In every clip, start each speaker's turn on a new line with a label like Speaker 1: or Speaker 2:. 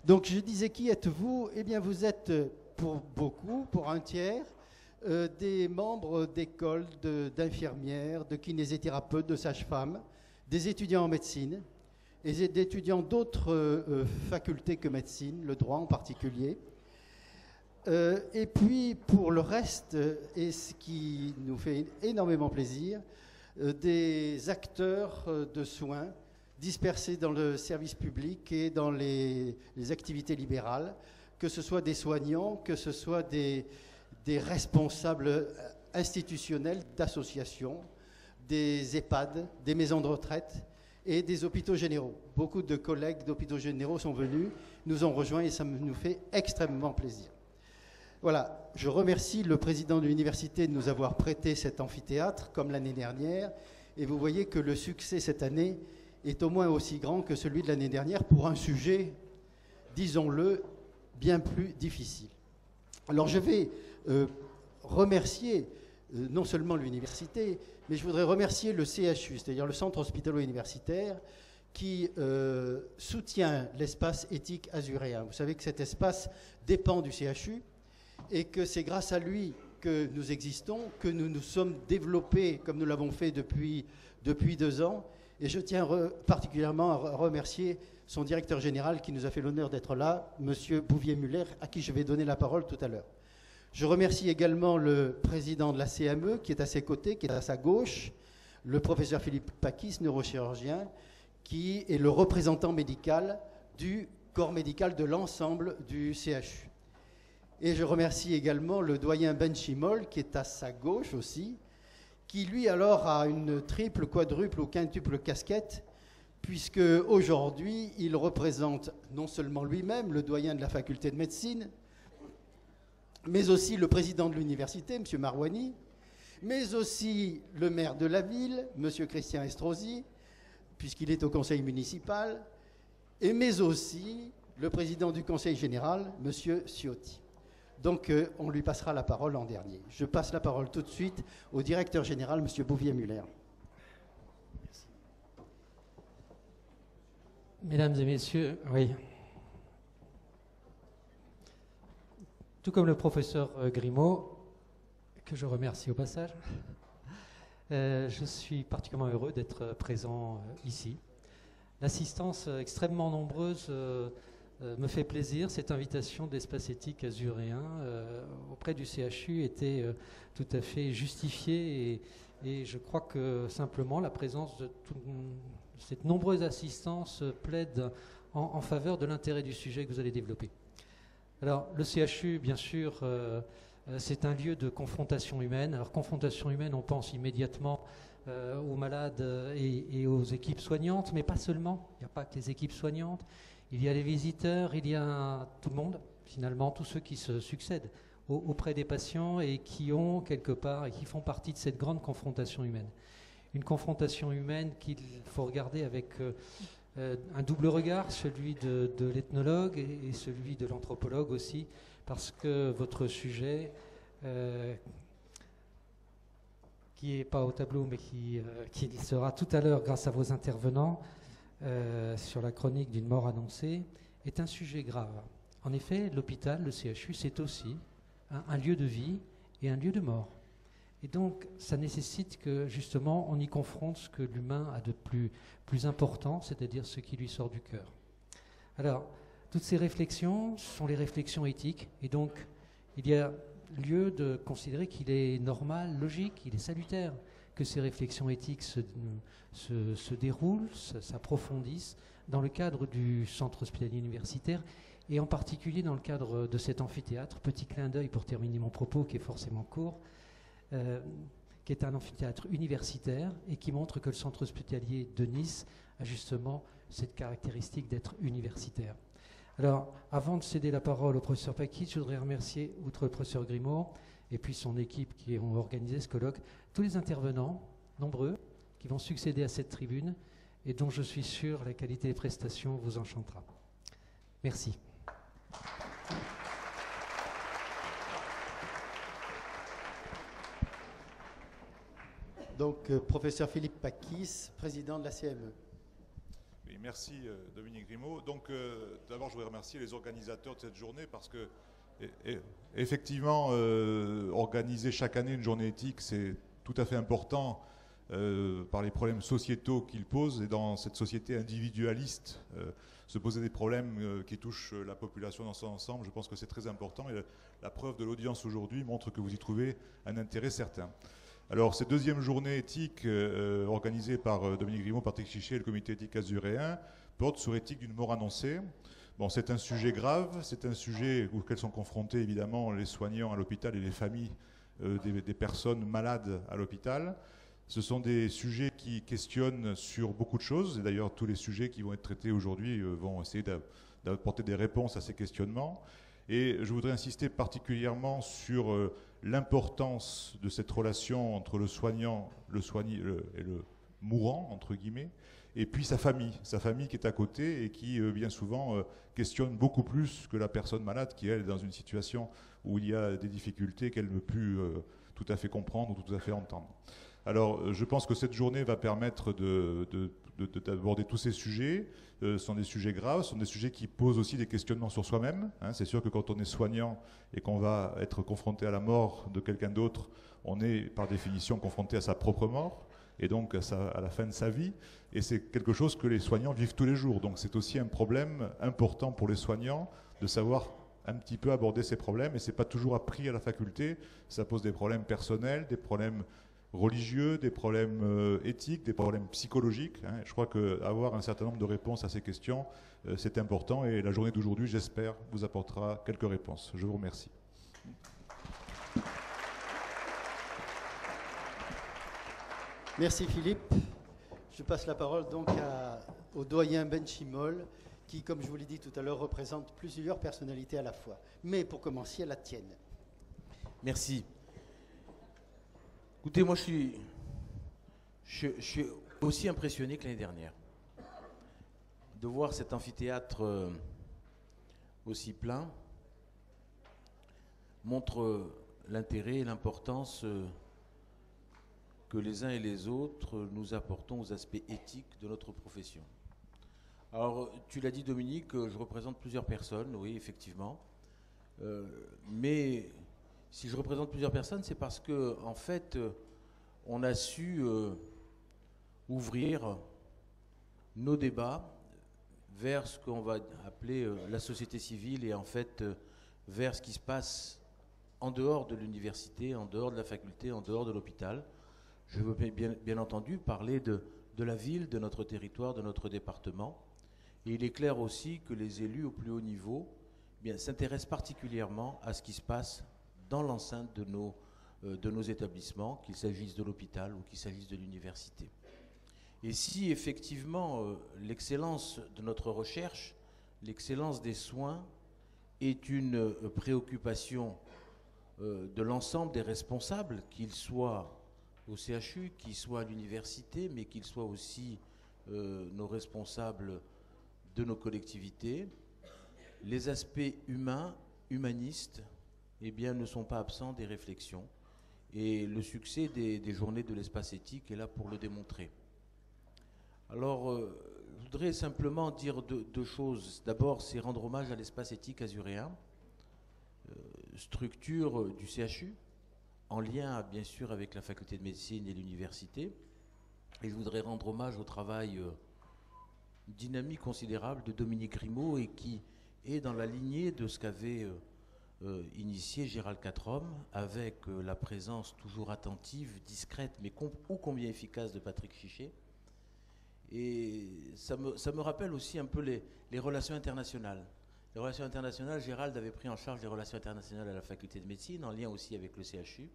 Speaker 1: Donc je disais, qui êtes-vous? Eh bien vous êtes pour beaucoup, pour un tiers, des membres d'écoles d'infirmières, de kinésithérapeutes, de sages-femmes, des étudiants en médecine et d'étudiants d'autres facultés que médecine, le droit en particulier. Et puis pour le reste, et ce qui nous fait énormément plaisir, des acteurs de soins dispersés dans le service public et dans les activités libérales, que ce soit des soignants, que ce soit des responsables institutionnels d'associations, des EHPAD, des maisons de retraite et des hôpitaux généraux. Beaucoup de collègues d'hôpitaux généraux sont venus, nous ont rejoints et ça nous fait extrêmement plaisir. Voilà, je remercie le président de l'université de nous avoir prêté cet amphithéâtre comme l'année dernière et vous voyez que le succès cette année est au moins aussi grand que celui de l'année dernière pour un sujet, disons-le, bien plus difficile. Alors je vais remercier non seulement l'université, mais je voudrais remercier le CHU, c'est-à-dire le Centre hospitalo-universitaire, qui soutient l'espace éthique azuréen. Vous savez que cet espace dépend du CHU et que c'est grâce à lui que nous existons, que nous nous sommes développés comme nous l'avons fait depuis 2 ans. Et je tiens particulièrement à remercier son directeur général qui nous a fait l'honneur d'être là, M. Bouvier-Muller, à qui je vais donner la parole tout à l'heure. Je remercie également le président de la CME qui est à ses côtés, qui est à sa gauche, le professeur Philippe Pakis, neurochirurgien, qui est le représentant médical du corps médical de l'ensemble du CHU. Et je remercie également le doyen Ben Chimol, qui est à sa gauche aussi, qui lui alors a une triple, quadruple ou quintuple casquette, puisque aujourd'hui il représente non seulement lui-même, le doyen de la faculté de médecine, mais aussi le président de l'université, M. Marouani, mais aussi le maire de la ville, M. Christian Estrosi, puisqu'il est au conseil municipal, et mais aussi le président du conseil général, M. Ciotti. Donc on lui passera la parole en dernier. Je passe la parole tout de suite au directeur général, M. Bouvier-Muller.
Speaker 2: Mesdames et messieurs, oui. Tout comme le professeur Grimaud, que je remercie au passage, je suis particulièrement heureux d'être présent ici. L'assistance extrêmement nombreuse me fait plaisir. Cette invitation d'Espace Éthique Azuréen auprès du CHU était tout à fait justifiée et je crois que simplement la présence de cette nombreuse assistance plaide en faveur de l'intérêt du sujet que vous allez développer. Alors, le CHU, bien sûr, c'est un lieu de confrontation humaine. Alors, confrontation humaine, on pense immédiatement aux malades et aux équipes soignantes, mais pas seulement. Il n'y a pas que les équipes soignantes. Il y a les visiteurs, il y a tout le monde, finalement, tous ceux qui se succèdent auprès des patients et qui ont quelque part et qui font partie de cette grande confrontation humaine. Une confrontation humaine qu'il faut regarder avec un double regard, celui de l'ethnologue et celui de l'anthropologue aussi, parce que votre sujet, qui n'est pas au tableau, mais qui sera tout à l'heure grâce à vos intervenants, sur la chronique d'une mort annoncée, est un sujet grave. En effet, l'hôpital, le CHU, c'est aussi un lieu de vie et un lieu de mort. Et donc, ça nécessite que, justement, on y confronte ce que l'humain a de plus important, c'est-à-dire ce qui lui sort du cœur. Alors, toutes ces réflexions sont les réflexions éthiques, et donc, il y a lieu de considérer qu'il est normal, logique, il est salutaire que ces réflexions éthiques se déroulent, s'approfondissent dans le cadre du centre hospitalier universitaire, et en particulier dans le cadre de cet amphithéâtre. Petit clin d'œil pour terminer mon propos, qui est forcément court, qui est un amphithéâtre universitaire et qui montre que le centre hospitalier de Nice a justement cette caractéristique d'être universitaire. Alors, avant de céder la parole au professeur Pakis, je voudrais remercier, outre le professeur Grimaud, et puis son équipe qui ont organisé ce colloque, tous les intervenants, nombreux, qui vont succéder à cette tribune et dont je suis sûr la qualité des prestations vous enchantera. Merci.
Speaker 1: Donc, professeur Philippe Pakis, président de la CME.
Speaker 3: Oui, Merci Dominique Grimaud. Donc d'abord je voudrais remercier les organisateurs de cette journée parce que effectivement organiser chaque année une journée éthique c'est tout à fait important par les problèmes sociétaux qu'il pose et dans cette société individualiste se poser des problèmes qui touchent la population dans son ensemble, je pense que c'est très important et la preuve de l'audience aujourd'hui montre que vous y trouvez un intérêt certain. Alors, cette deuxième journée éthique organisée par Dominique Grimaud, Patrick Chichet et le comité éthique azuréen porte sur l'éthique d'une mort annoncée. Bon, c'est un sujet grave, c'est un sujet auquel sont confrontés évidemment les soignants à l'hôpital et les familles des personnes malades à l'hôpital. Ce sont des sujets qui questionnent sur beaucoup de choses, et d'ailleurs tous les sujets qui vont être traités aujourd'hui vont essayer d'apporter des réponses à ces questionnements. Et je voudrais insister particulièrement sur l'importance de cette relation entre le soignant, le soigné et le mourant, entre guillemets, et puis sa famille qui est à côté et qui bien souvent questionne beaucoup plus que la personne malade qui elle est dans une situation où il y a des difficultés qu'elle ne peut plus tout à fait comprendre ou tout à fait entendre. Alors, je pense que cette journée va permettre d'aborder tous ces sujets. Ce sont des sujets graves, ce sont des sujets qui posent aussi des questionnements sur soi-même. C'est sûr que quand on est soignant et qu'on va être confronté à la mort de quelqu'un d'autre, on est par définition confronté à sa propre mort et donc à la fin de sa vie. Et c'est quelque chose que les soignants vivent tous les jours. Donc c'est aussi un problème important pour les soignants de savoir un petit peu aborder ces problèmes. Et ce n'est pas toujours appris à la faculté. Ça pose des problèmes personnels, des problèmes religieux, des problèmes éthiques, des problèmes psychologiques. Je crois qu'avoir un certain nombre de réponses à ces questions, c'est important. Et la journée d'aujourd'hui, j'espère, vous apportera quelques réponses. Je vous remercie.
Speaker 1: Merci Philippe. Je passe la parole donc au doyen Benchimol, qui, comme je vous l'ai dit tout à l'heure, représente plusieurs personnalités à la fois. Mais pour commencer, la tienne.
Speaker 4: Merci. Écoutez, moi je suis aussi impressionné que l'année dernière de voir cet amphithéâtre aussi plein montre l'intérêt et l'importance que les uns et les autres nous apportons aux aspects éthiques de notre profession. Alors, tu l'as dit Dominique, je représente plusieurs personnes, oui, effectivement. Mais si je représente plusieurs personnes, c'est parce que, en fait, on a su ouvrir nos débats vers ce qu'on va appeler la société civile et en fait vers ce qui se passe en dehors de l'université, en dehors de la faculté, en dehors de l'hôpital. Je veux bien entendu parler de la ville, de notre territoire, de notre département. Et il est clair aussi que les élus au plus haut niveau s'intéressent particulièrement à ce qui se passe dans l'enceinte de nos établissements, qu'il s'agisse de l'hôpital ou qu'il s'agisse de l'université. Et si effectivement l'excellence de notre recherche, l'excellence des soins est une préoccupation de l'ensemble des responsables, qu'ils soient au CHU, qu'ils soient à l'université, mais qu'ils soient aussi nos responsables de nos collectivités, les aspects humains, humanistes, ne sont pas absents des réflexions. Et le succès des journées de l'espace éthique est là pour le démontrer. Alors, je voudrais simplement dire deux choses. D'abord, c'est rendre hommage à l'espace éthique azuréen, structure du CHU, en lien bien sûr avec la faculté de médecine et l'université. Et je voudrais rendre hommage au travail dynamique considérable de Dominique Grimaud et qui est dans la lignée de ce qu'avait initié Gérald Quatrom avec la présence toujours attentive, discrète, mais ô combien efficace de Patrick Chichet. Et ça me rappelle aussi un peu les relations internationales. Les relations internationales, Gérald avait pris en charge les relations internationales à la faculté de médecine, en lien aussi avec le CHU.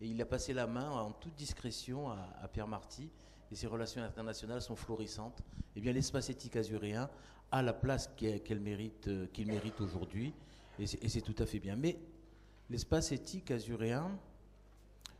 Speaker 4: Et il a passé la main en toute discrétion à Pierre Marty. Et ces relations internationales sont florissantes. Eh bien, l'espace éthique azuréen a la place qu'il mérite aujourd'hui. Et c'est tout à fait bien. Mais l'espace éthique azuréen,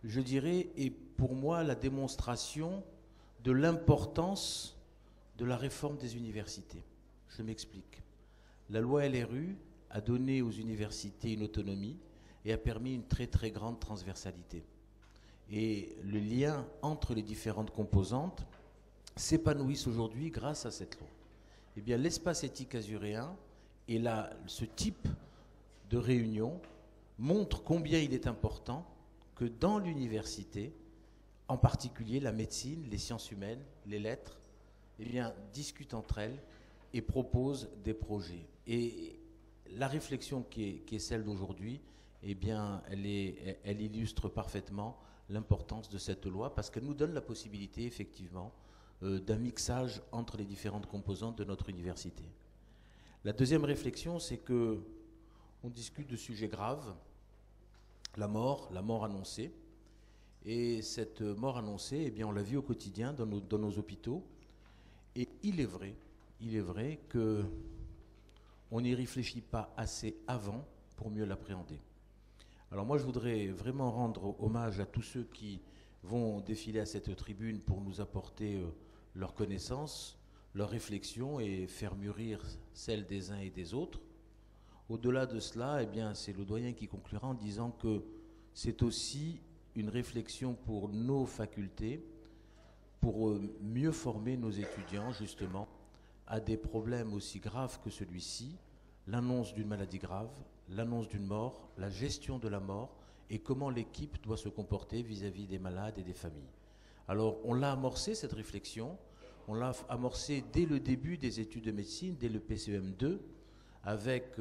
Speaker 4: je dirais, est pour moi la démonstration de l'importance de la réforme des universités. Je m'explique. La loi LRU a donné aux universités une autonomie et a permis une très très grande transversalité. Et le lien entre les différentes composantes s'épanouissent aujourd'hui grâce à cette loi. eh bien l'espace éthique azuréen et là, ce type de réunion montre combien il est important que dans l'université, en particulier la médecine, les sciences humaines, les lettres, eh bien, discutent entre elles et proposent des projets. Et la réflexion qui est celle d'aujourd'hui, eh bien, elle illustre parfaitement l'importance de cette loi parce qu'elle nous donne la possibilité, effectivement, d'un mixage entre les différentes composantes de notre université. La deuxième réflexion, c'est que on discute de sujets graves, la mort annoncée. Et cette mort annoncée, eh bien, on la vit au quotidien dans nos hôpitaux. Et il est vrai qu'on n'y réfléchit pas assez avant pour mieux l'appréhender. Alors moi, je voudrais vraiment rendre hommage à tous ceux qui vont défiler à cette tribune pour nous apporter leurs connaissances, leurs réflexions et faire mûrir celles des uns et des autres. Au-delà de cela, eh bien, c'est le doyen qui conclura en disant que c'est aussi une réflexion pour nos facultés, pour mieux former nos étudiants, justement, à des problèmes aussi graves que celui-ci, l'annonce d'une maladie grave, l'annonce d'une mort, la gestion de la mort et comment l'équipe doit se comporter vis-à-vis des malades et des familles. Alors, on l'a amorcé, cette réflexion, on l'a amorcé dès le début des études de médecine, dès le PCEM2, avec,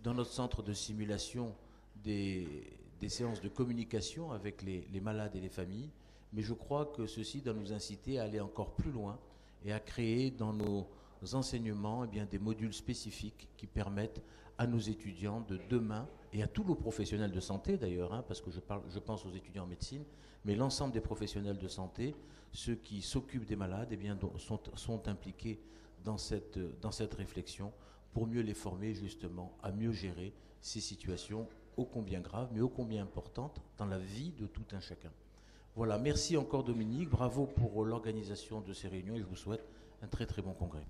Speaker 4: dans notre centre de simulation, des séances de communication avec les malades et les familles, mais je crois que ceci doit nous inciter à aller encore plus loin et à créer dans nos enseignements eh bien, des modules spécifiques qui permettent à nos étudiants de demain, et à tous nos professionnels de santé d'ailleurs, hein, parce que je pense aux étudiants en médecine, mais l'ensemble des professionnels de santé, ceux qui s'occupent des malades, eh bien, sont impliqués dans cette réflexion pour mieux les former justement à mieux gérer ces situations ô combien graves, mais ô combien importantes dans la vie de tout un chacun. Voilà, merci encore Dominique, bravo pour l'organisation de ces réunions et je vous souhaite un très très bon congrès.